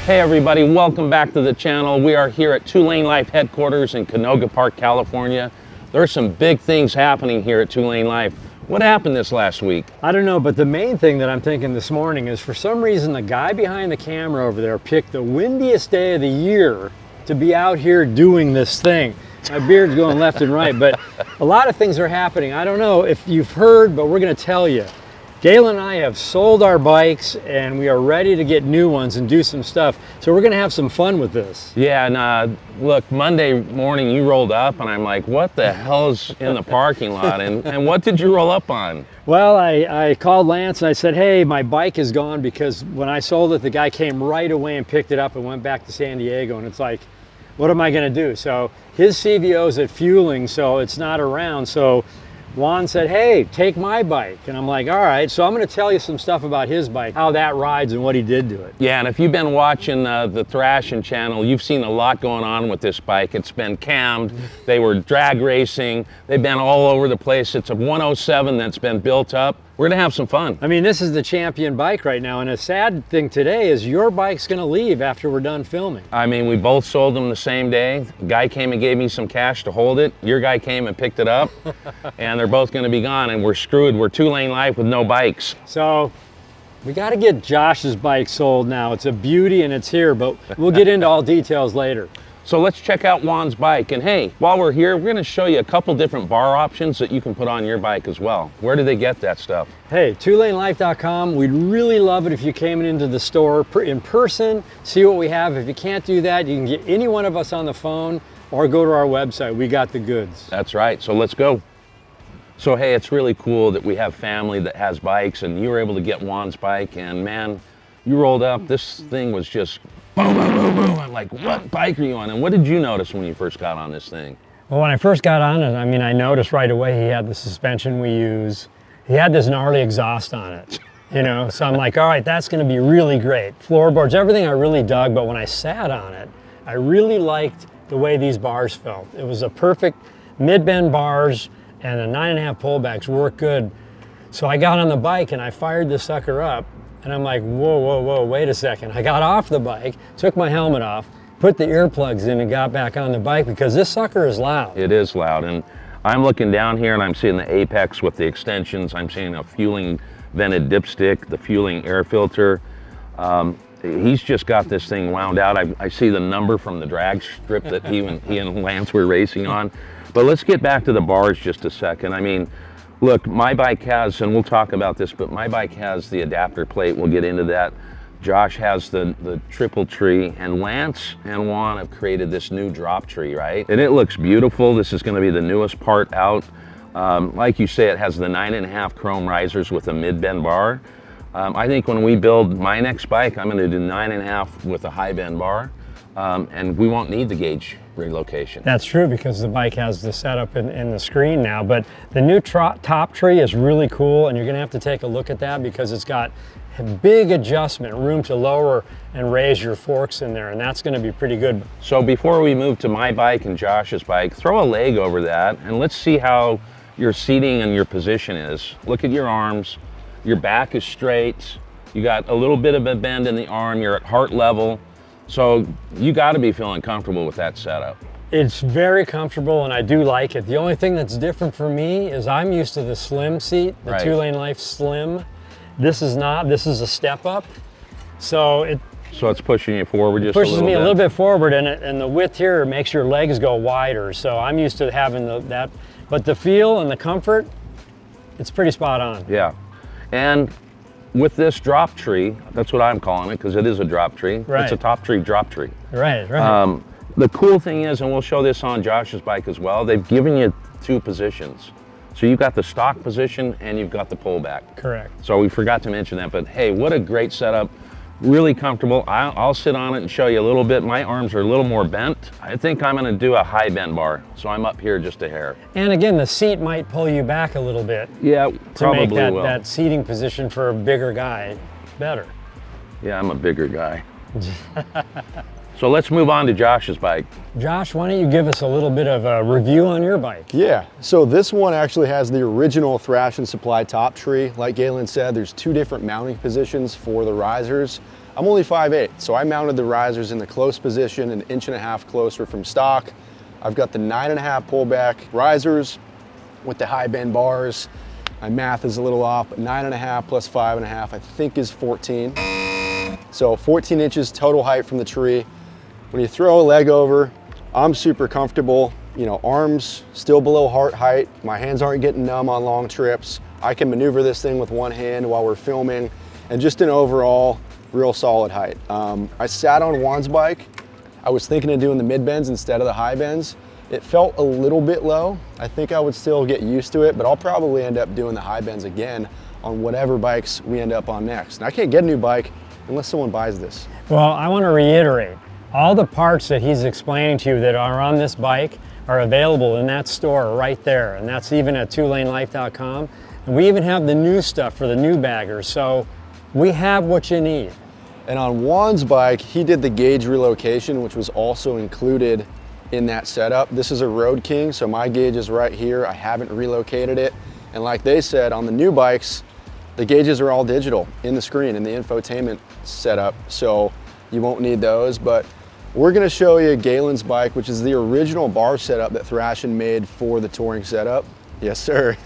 Hey everybody, welcome back to the channel. We are here at 2 Lane Life headquarters in Canoga Park, California. There are some big things happening here at 2 Lane Life. What happened this last week? I don't know, but the main thing that I'm thinking this morning is for some reason the guy behind the camera over there picked the windiest day of the year to be out here doing this thing. My beard's going left and right, but a lot of things are happening. I don't know if you've heard, but we're going to tell you. Galen and I have sold our bikes and we are ready to get new ones and do some stuff. So we're gonna have some fun with this. Yeah, and look, Monday morning you rolled up and I'm like, what the hell's in the parking lot? And what did you roll up on? Well, I called Lance and I said, hey, my bike is gone, because when I sold it, the guy came right away and picked it up and went back to San Diego. And it's like, what am I gonna do? So his CVO's at fueling, so it's not around. So Juan said, hey, take my bike. And I'm like, all right. So I'm going to tell you some stuff about his bike, how that rides and what he did to it. Yeah, and if you've been watching the Thrashin channel, you've seen a lot going on with this bike. It's been cammed. They were drag racing. They've been all over the place. It's a 107 that's been built up. We're going to have some fun. I mean, this is the champion bike right now. And a sad thing today is your bike's going to leave after we're done filming. I mean, we both sold them the same day. The guy came and gave me some cash to hold it. Your guy came and picked it up. And they're both going to be gone, and we're screwed. We're 2 Lane Life with no bikes. So we got to get Josh's bike sold now. It's a beauty and it's here, but we'll get into all details later. So let's check out Juan's bike. And hey, while we're here, we're going to show you a couple different bar options that you can put on your bike as well. Where do they get that stuff? Hey, 2lanelife.com. We'd really love it if you came into the store in person, see what we have. If you can't do that, you can get any one of us on the phone or go to our website. We got the goods. That's right. So let's go. So hey, it's really cool that we have family that has bikes, and you were able to get Juan's bike, and man, you rolled up, this thing was just boom, boom, boom, boom. I'm like, what bike are you on? And what did you notice when you first got on this thing? Well, when I first got on it, I mean, I noticed right away he had the suspension we use. He had this gnarly exhaust on it, you know? So I'm like, all right, that's gonna be really great. Floorboards, everything I really dug, but when I sat on it, I really liked the way these bars felt. It was a perfect mid-bend bars, and the 9.5 pullbacks work good. So I got on the bike and I fired this sucker up, and I'm like, whoa, whoa, whoa, wait a second. I got off the bike, took my helmet off, put the earplugs in and got back on the bike, because this sucker is loud. It is loud, and I'm looking down here and I'm seeing the apex with the extensions. I'm seeing a fueling vented dipstick, the fueling air filter. He's just got this thing wound out. I see the number from the drag strip that he and Lance were racing on. But let's get back to the bars just a second. I mean, look, my bike has, and we'll talk about this, but my bike has the adapter plate. We'll get into that. Josh has the triple tree, and Lance and Juan have created this new drop tree, right? And it looks beautiful. This is going to be the newest part out. Like you say, it has the 9.5 chrome risers with a mid-bend bar. I think when we build my next bike, I'm going to do 9.5 with a high-bend bar, and we won't need the gauge relocation. That's true, because the bike has the setup in the screen now, but the new top tree is really cool, and you're going to have to take a look at that, because it's got a big adjustment, room to lower and raise your forks in there, and that's going to be pretty good. So before we move to my bike and Josh's bike, throw a leg over that and let's see how your seating and your position is. Look at your arms. Your back is straight. You got a little bit of a bend in the arm. You're at heart level. So you got to be feeling comfortable with that setup. It's very comfortable, and I do like it. The only thing that's different for me is I'm used to the slim seat, the 2 Lane Life Slim. This is not. This is a step up. So it's pushing you forward just a little bit. Pushes me a little bit forward, and the width here makes your legs go wider. So I'm used to having that, but the feel and the comfort, it's pretty spot on. Yeah, and with this drop tree, that's what I'm calling it, because it is a drop tree. Right. It's a top tree drop tree. Right, right. The cool thing is, and we'll show this on Josh's bike as well, they've given you 2 positions. So you've got the stock position and you've got the pullback. Correct. So we forgot to mention that, but hey, what a great setup. Really comfortable. I'll sit on it and show you a little bit. My arms are a little more bent. I think I'm going to do a high bend bar, so I'm up here just a hair. And again, the seat might pull you back a little bit. Yeah, probably to make will. that seating position for a bigger guy better. Yeah, I'm a bigger guy. So let's move on to Josh's bike. Josh, why don't you give us a little bit of a review on your bike? Yeah, so this one actually has the original Thrashin Supply top tree. Like Galen said, there's 2 different mounting positions for the risers. I'm only 5'8", so I mounted the risers in the close position, an 1.5 inches closer from stock. I've got the 9.5 pullback risers with the high bend bars. My math is a little off, but 9.5 plus 5.5, I think is 14. So 14 inches total height from the tree. When you throw a leg over, I'm super comfortable. You know, arms still below heart height. My hands aren't getting numb on long trips. I can maneuver this thing with one hand while we're filming, and just an overall real solid height. I sat on Juan's bike. I was thinking of doing the mid bends instead of the high bends. It felt a little bit low. I think I would still get used to it, but I'll probably end up doing the high bends again on whatever bikes we end up on next. And I can't get a new bike unless someone buys this. Well, I want to reiterate, all the parts that he's explaining to you that are on this bike are available in that store right there, and that's even at twolanelife.com. And we even have the new stuff for the new baggers, so we have what you need. And on Juan's bike, he did the gauge relocation, which was also included in that setup. This is a Road King, so my gauge is right here. I haven't relocated it. And like they said, on the new bikes, the gauges are all digital in the screen, in the infotainment setup, so you won't need those. But we're gonna show you Galen's bike, which is the original bar setup that Thrashin made for the touring setup. Yes, sir.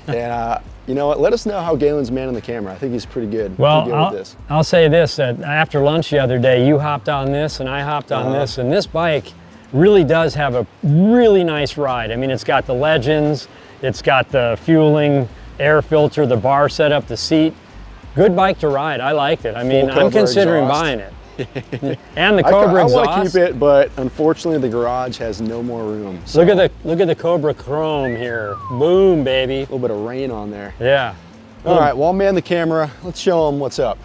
And you know what, let us know how Galen's manning the camera. I think he's pretty good. Well, pretty good with this. I'll say this, that after lunch the other day, you hopped on this and I hopped on this, and this bike really does have a really nice ride. I mean, it's got the legends, it's got the fueling, air filter, the bar setup, the seat. Good bike to ride, I liked it. I mean, I'm considering buying it. And the Cobra exhaust. I want to keep it, but unfortunately the garage has no more room. So. Look at the Cobra chrome here. Boom, baby. A little bit of rain on there. Yeah. All right, well, I'll man the camera. Let's show them what's up.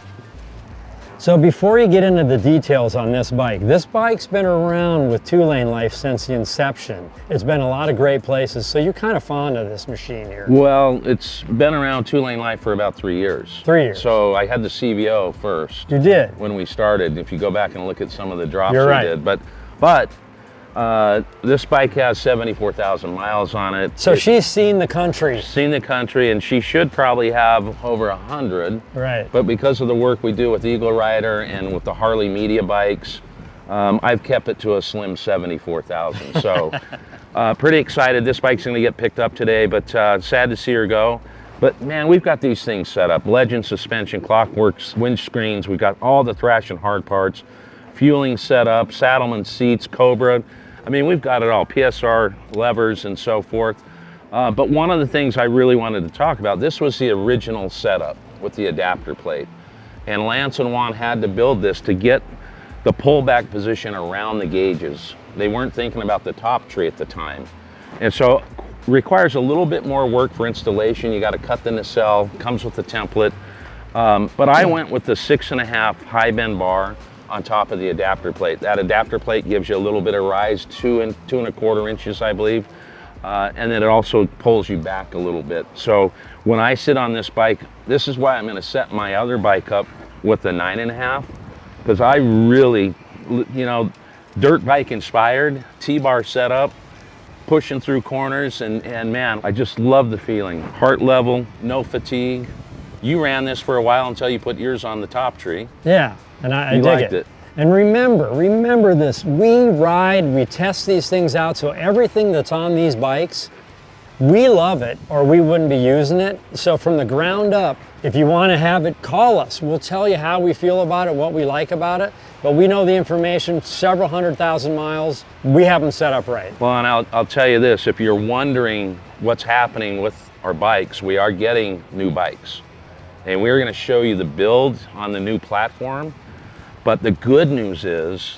So before you get into the details on this bike's been around with Two Lane Life since the inception. It's been a lot of great places, so you're kind of fond of this machine here. Well, it's been around Two Lane Life for about 3 years. 3 years. So I had the CVO first. You did? When we started, if you go back and look at some of the drops You're we right. did. But this bike has 74,000 miles on it. So she's seen the country. Seen the country, and she should probably have over 100. Right. But because of the work we do with EagleRider and with the Harley media bikes, I've kept it to a slim 74,000. So pretty excited. This bike's going to get picked up today, but sad to see her go. But man, we've got these things set up. Legend suspension, Clockworks, windscreens. We've got all the Thrashin hard parts, fueling setup, Saddleman seats, Cobra. I mean, we've got it all, PSR levers and so forth. But one of the things I really wanted to talk about, this was the original setup with the adapter plate. And Lance and Juan had to build this to get the pullback position around the gauges. They weren't thinking about the top tree at the time. And so requires a little bit more work for installation. You got to cut the nacelle, comes with the template. But I went with the 6.5 high bend bar on top of the adapter plate. That adapter plate gives you a little bit of rise, 2.25 inches, I believe. And then it also pulls you back a little bit. So when I sit on this bike, this is why I'm gonna set my other bike up with the 9.5, because I really, you know, dirt bike inspired, T-bar setup, pushing through corners, and man, I just love the feeling. Heart level, no fatigue. You ran this for a while until you put yours on the top tree. Yeah, and I dig liked it. And remember this, we ride, we test these things out, so everything that's on these bikes, we love it or we wouldn't be using it. So from the ground up, if you want to have it, call us. We'll tell you how we feel about it, what we like about it, but we know the information, several 100,000 miles, we have them set up right. Well, and I'll tell you this, if you're wondering what's happening with our bikes, we are getting new bikes. And we're going to show you the build on the new platform. But the good news is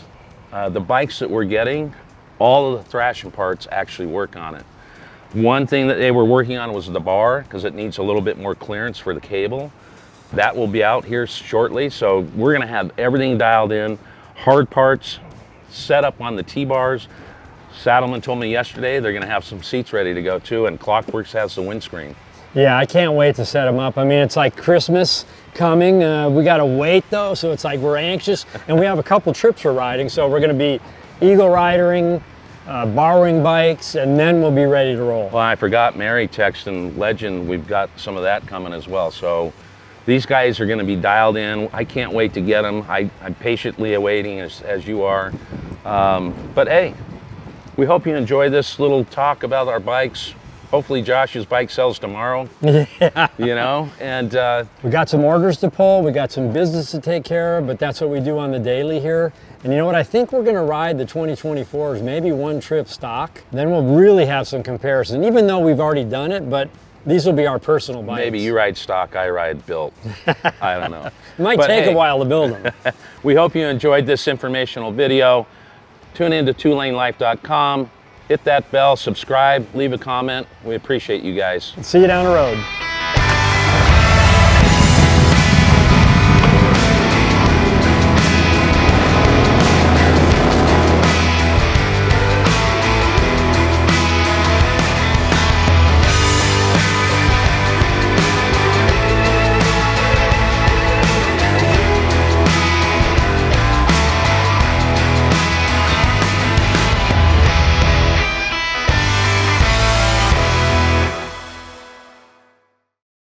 the bikes that we're getting, all of the Thrashin parts actually work on it. One thing that they were working on was the bar, because it needs a little bit more clearance for the cable. That will be out here shortly. So we're going to have everything dialed in, hard parts set up on the T-bars. Saddleman told me yesterday they're going to have some seats ready to go too, and Clockworks has the windscreen. Yeah, I can't wait to set them up. I mean, it's like Christmas coming. We got to wait though, so it's like we're anxious. And we have a couple trips we're riding, so we're going to be EagleRidering, borrowing bikes, and then we'll be ready to roll. Well, I forgot Mary texting Legend. We've got some of that coming as well. So These guys are going to be dialed in. I can't wait to get them. I'm patiently awaiting as you are. But hey, we hope you enjoy this little talk about our bikes. Hopefully Josh's bike sells tomorrow. Yeah. You know, and We got some orders to pull, we got some business to take care of, but that's what we do on the daily here. And you know what, I think we're gonna ride the 2024s, maybe one trip stock. Then we'll really have some comparison, even though we've already done it, but these will be our personal bikes. maybe you ride stock, I ride built. I don't know. It might But take hey, a while to build them. We hope you enjoyed this informational video. Tune in to twolanelife.com. Hit that bell, subscribe, leave a comment. We appreciate you guys. See you down the road.